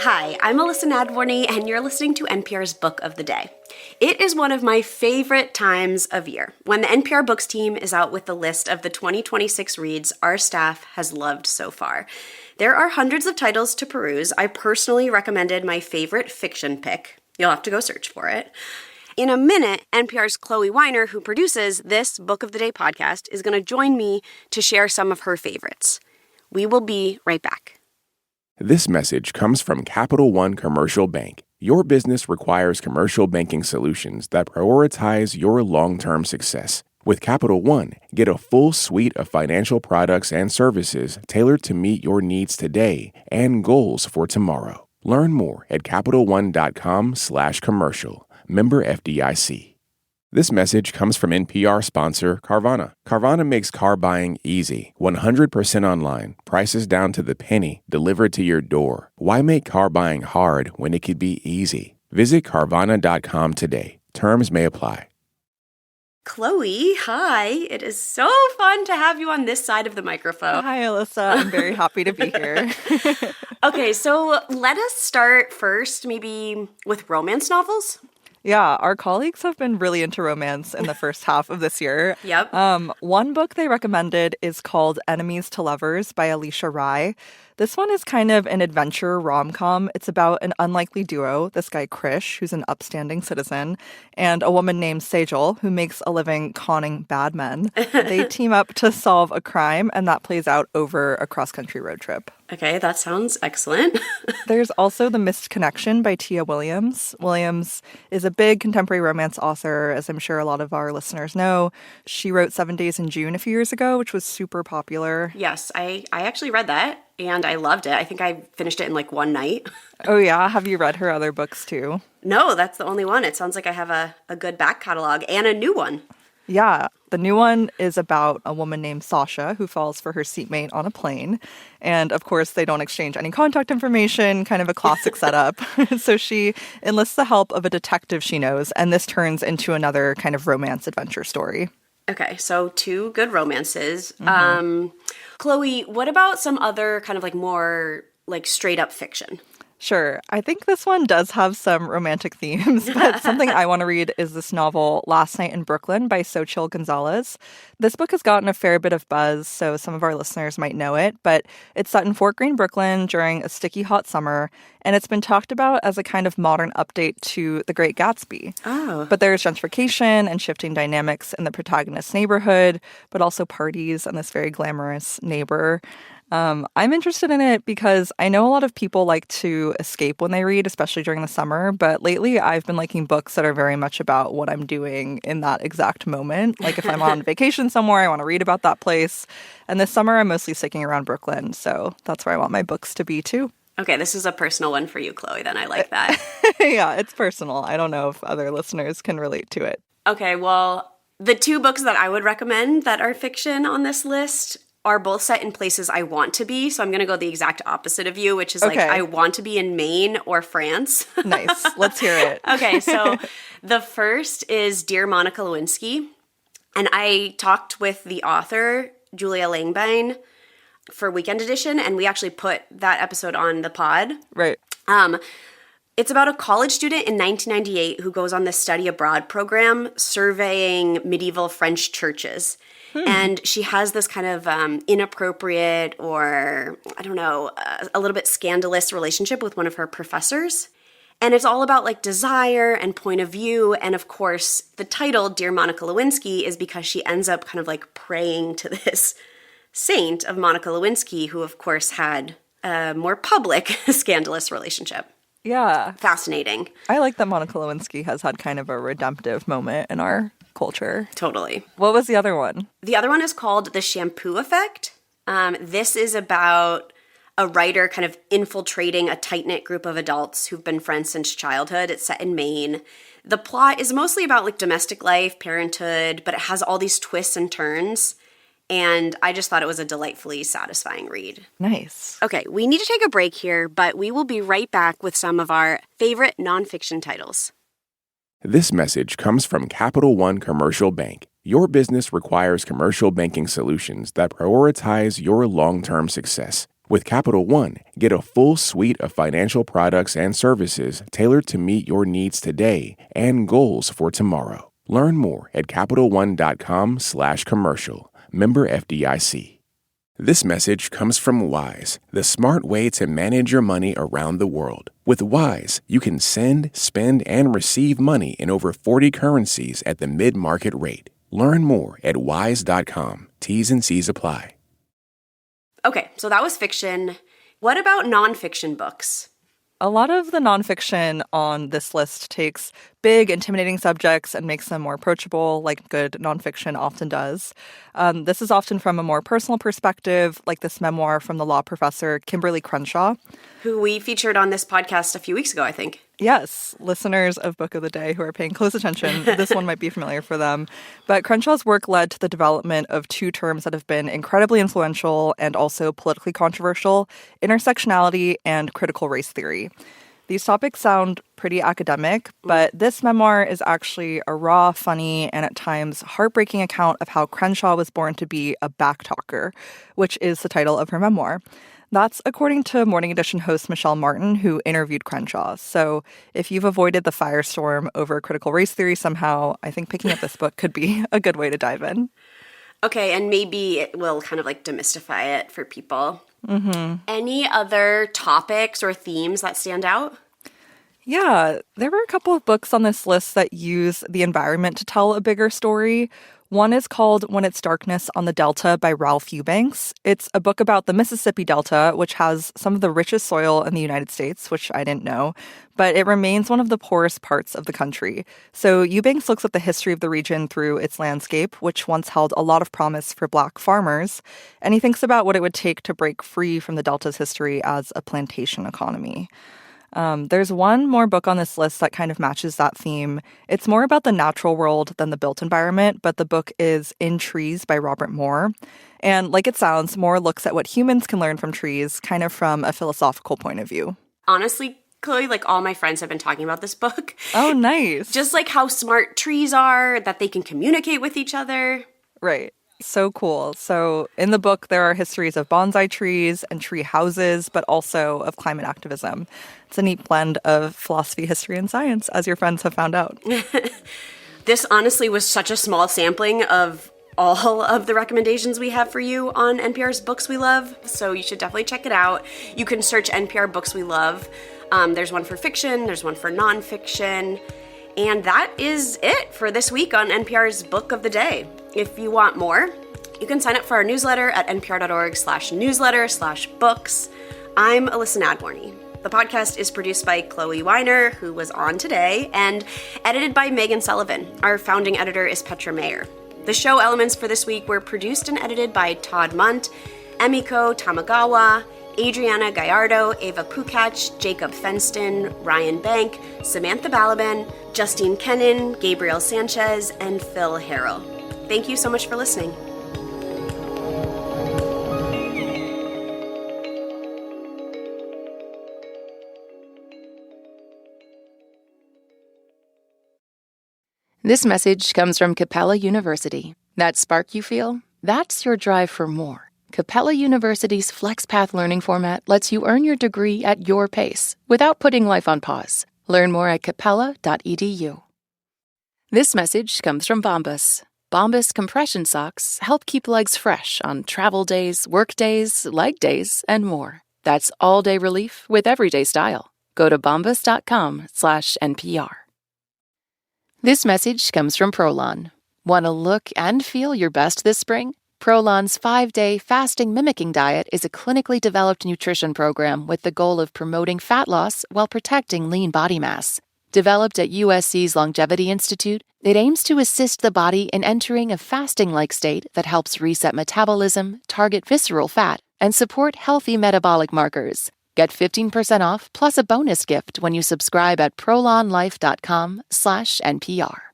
Hi, I'm Elissa Nadworny, and you're listening to NPR's Book of the Day. It is one of my favorite times of year, when the NPR Books team is out with the list of the 2026 reads our staff has loved so far. There are hundreds of titles to peruse. I personally recommended my favorite fiction pick. You'll have to go search for it. In a minute, NPR's Chloee Weiner, who produces this Book of the Day podcast, is going to join me to share some of her favorites. We will be right back. This message comes from Capital One Commercial Bank. Your business requires commercial banking solutions that prioritize your long-term success. With Capital One, get a full suite of financial products and services tailored to meet your needs today and goals for tomorrow. Learn more at CapitalOne.com/commercial. Member FDIC. This message comes from NPR sponsor Carvana. Carvana makes car buying easy. 100% online, prices down to the penny, delivered to your door. Why make car buying hard when it could be easy? Visit Carvana.com today. Terms may apply. Chloee, hi. It is so fun to have you on this side of the microphone. Hi, Elissa. I'm very happy to be here. Okay, so let us start first maybe with romance novels. Yeah, our colleagues have been really into romance in the first half of this year. Yep. One book they recommended is called Enemies to Lovers by Alicia Rai. This one is kind of an adventure rom-com. It's about an unlikely duo, this guy Krish, who's an upstanding citizen, and a woman named Sejal, who makes a living conning bad men. They team up to solve a crime, and that plays out over a cross-country road trip. Okay, that sounds excellent. There's also The Missed Connection by Tia Williams. Williams is a big contemporary romance author, as I'm sure a lot of our listeners know. She wrote 7 Days in June a few years ago, which was super popular. Yes, I actually read that, and I loved it. I think I finished it in like one night. Oh yeah? Have you read her other books too? No, that's the only one. It sounds like I have a good back catalog and a new one. Yeah, the new one is about a woman named Sasha who falls for her seatmate on a plane. And of course, they don't exchange any contact information, kind of a classic setup. So she enlists the help of a detective she knows, and this turns into another kind of romance adventure story. Okay, so two good romances. Mm-hmm. Chloee, what about some other kind of like more like straight up fiction? Sure. I think this one does have some romantic themes, but something I want to read is this novel, Last Night in Brooklyn by Xochitl Gonzalez. This book has gotten a fair bit of buzz, so some of our listeners might know it, but it's set in Fort Greene, Brooklyn during a sticky hot summer, and it's been talked about as a kind of modern update to The Great Gatsby. Oh. But there's gentrification and shifting dynamics in the protagonist's neighborhood, but also parties and this very glamorous neighbor. I'm interested in it because I know a lot of people like to escape when they read, especially during the summer. But lately, I've been liking books that are very much about what I'm doing in that exact moment. Like if I'm on vacation somewhere, I want to read about that place. And this summer, I'm mostly sticking around Brooklyn. So that's where I want my books to be, too. Okay, this is a personal one for you, Chloee, then. I like that. Yeah, it's personal. I don't know if other listeners can relate to it. Okay, well, the two books that I would recommend that are fiction on this list are both set in places I want to be. So I'm going to go the exact opposite of you, which is like I want to be in Maine or France. Nice. Let's hear it. Okay, so the first is Dear Monica Lewinsky. And I talked with the author, Julia Langbein, for Weekend Edition, and we actually put that episode on the pod. Right. It's about a college student in 1998 who goes on this study abroad program surveying medieval French churches. And she has this kind of inappropriate or, I don't know, a little bit scandalous relationship with one of her professors. And it's all about like desire and point of view. And of course, the title, Dear Monica Lewinsky, is because she ends up kind of like praying to this saint of Monica Lewinsky, who of course had a more public scandalous relationship. Yeah. Fascinating. I like that Monica Lewinsky has had kind of a redemptive moment in our culture. Totally. What was the other one? The other one is called The Shampoo Effect. This is about a writer kind of infiltrating a tight-knit group of adults who've been friends since childhood. It's set in Maine. The plot is mostly about like domestic life, parenthood, but it has all these twists and turns. And I just thought it was a delightfully satisfying read. Nice. Okay, we need to take a break here, but we will be right back with some of our favorite nonfiction titles. This message comes from Capital One Commercial Bank. Your business requires commercial banking solutions that prioritize your long-term success. With Capital One, get a full suite of financial products and services tailored to meet your needs today and goals for tomorrow. Learn more at CapitalOne.com/commercial. Member FDIC. This message comes from Wise, the smart way to manage your money around the world. With Wise, you can send, spend, and receive money in over 40 currencies at the mid-market rate. Learn more at wise.com. T's and C's apply. Okay, so that was fiction. What about nonfiction books? A lot of the nonfiction on this list takes big, intimidating subjects and makes them more approachable, like good nonfiction often does. This is often from a more personal perspective, like this memoir from the law professor Kimberly Crenshaw, who we featured on this podcast a few weeks ago, I think. Yes, listeners of Book of the Day who are paying close attention, this one might be familiar for them. But Crenshaw's work led to the development of two terms that have been incredibly influential and also politically controversial: intersectionality and critical race theory. These topics sound pretty academic, but this memoir is actually a raw, funny, and at times heartbreaking account of how Crenshaw was born to be a backtalker, which is the title of her memoir. That's according to Morning Edition host Michelle Martin, who interviewed Crenshaw. So if you've avoided the firestorm over critical race theory somehow, I think picking up this book could be a good way to dive in. Okay, and maybe it will kind of like demystify it for people. Mm-hmm. Any other topics or themes that stand out? Yeah, there were a couple of books on this list that use the environment to tell a bigger story. One is called When It's Darkness on the Delta by Ralph Eubanks. It's a book about the Mississippi Delta, which has some of the richest soil in the United States, which I didn't know, but it remains one of the poorest parts of the country. So Eubanks looks at the history of the region through its landscape, which once held a lot of promise for Black farmers, and he thinks about what it would take to break free from the Delta's history as a plantation economy. There's one more book on this list that kind of matches that theme. It's more about the natural world than the built environment, but the book is In Trees by Robert Moor. And like it sounds, Moor looks at what humans can learn from trees, kind of from a philosophical point of view. Honestly, Chloe, like all my friends have been talking about this book. Oh, nice. Just like how smart trees are, that they can communicate with each other. Right. So cool. So in the book, there are histories of bonsai trees and tree houses, but also of climate activism. It's a neat blend of philosophy, history, and science, as your friends have found out. This honestly was such a small sampling of all of the recommendations we have for you on NPR's Books We Love, so you should definitely check it out. You can search NPR Books We Love. There's one for fiction, there's one for nonfiction, and that is it for this week on NPR's Book of the Day. If you want more, you can sign up for our newsletter at npr.org/newsletter/books. I'm Elissa Nadworny. The podcast is produced by Chloee Weiner, who was on today, and edited by Megan Sullivan. Our founding editor is Petra Mayer. The show elements for this week were produced and edited by Todd Munt, Emiko Tamagawa, Adriana Gallardo, Ava Pukach, Jacob Fenston, Ryan Bank, Samantha Balaban, Justine Kennan, Gabriel Sanchez, and Phil Harrell. Thank you so much for listening. This message comes from Capella University. That spark you feel? That's your drive for more. Capella University's FlexPath learning format lets you earn your degree at your pace without putting life on pause. Learn more at capella.edu. This message comes from Bombas. Bombas compression socks help keep legs fresh on travel days, work days, leg days, and more. That's all-day relief with everyday style. Go to bombas.com/NPR. This message comes from Prolon. Want to look and feel your best this spring? Prolon's 5-day fasting mimicking diet is a clinically developed nutrition program with the goal of promoting fat loss while protecting lean body mass. Developed at USC's Longevity Institute, it aims to assist the body in entering a fasting-like state that helps reset metabolism, target visceral fat, and support healthy metabolic markers. Get 15% off plus a bonus gift when you subscribe at prolonlife.com/NPR.